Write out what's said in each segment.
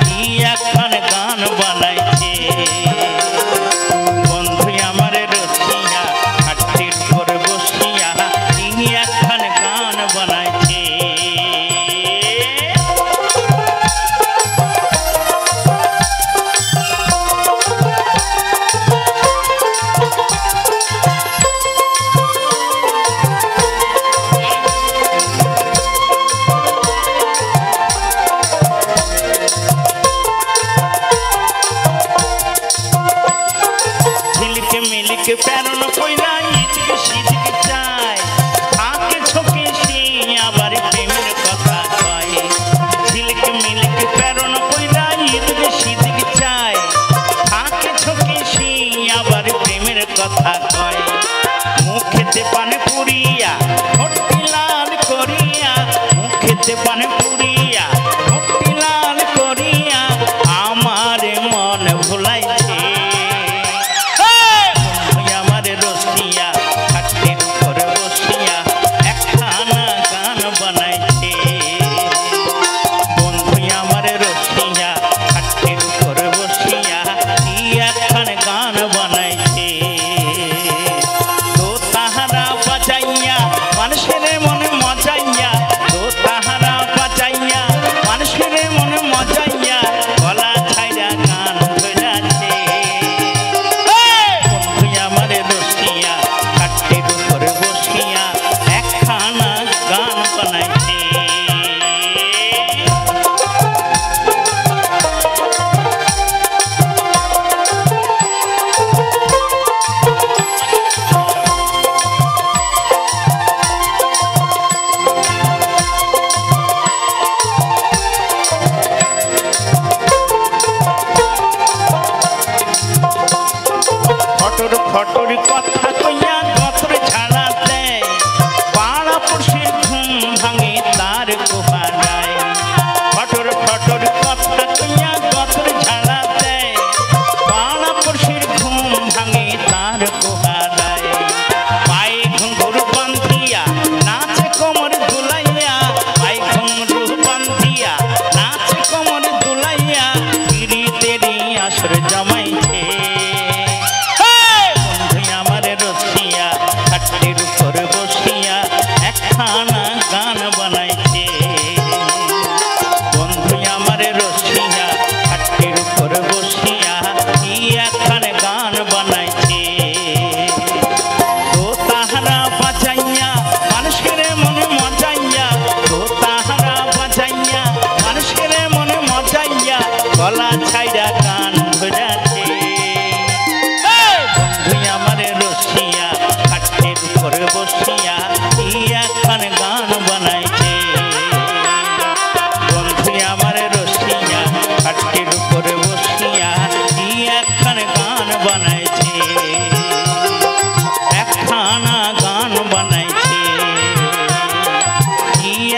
কি এখন গান বানাইছে বন্ধু আমার রসিয়া হাটির উপর বসিয়া কি এখন গান বানাইছে मिलक पैरन कोइला इतक सीतक चाय आके छोके से आबार प्रेमेर कथा कय झिलक मिलक पैरन कोइला इतक सीतक चाय आके छोके से आबार प्रेमेर कथा कय मुखेते पान पुरिया होट्टी लाल करिया मुखेते पान पुरिया होट्टी लाल करिया आमार मन भुलाइछे फटोर कथा कइया गतर झाड़ा दे पाड़ा पुरुषेर घुम भांगे तार कोहाराय फटोर कथा कइया गतर झाड़ा दे पाड़ा पुरुषेर घुम भांगे तार कोहाराय पाए घुंघरू बंधिया नाचे कोमर दुलाइया पाए घुंघरू बंधिया नाचे कोमर दुलाइया तेरी तेरी आसर जमाइछे हाटिर ऊपर बसिया एकखाना गान बनाइछे बंधु आमार रसिया हाटिर ऊपर बसिया कि एकखान गान बनाइछे तो ताहारा बाजाइया मानुषेर मने मजाइया तो ताहारा बाजाइया मानुषेर मने मजाइया गला छाइरा गान धराछे बंधु आमार रसिया ऊपर बसिया এখন গান বানাইছে বন্ধু আমার রসিয়া হাটির উপর বসিয়া এখন গান বানাইছে একখানা গান বানাইছে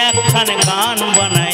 এখন গান বানাই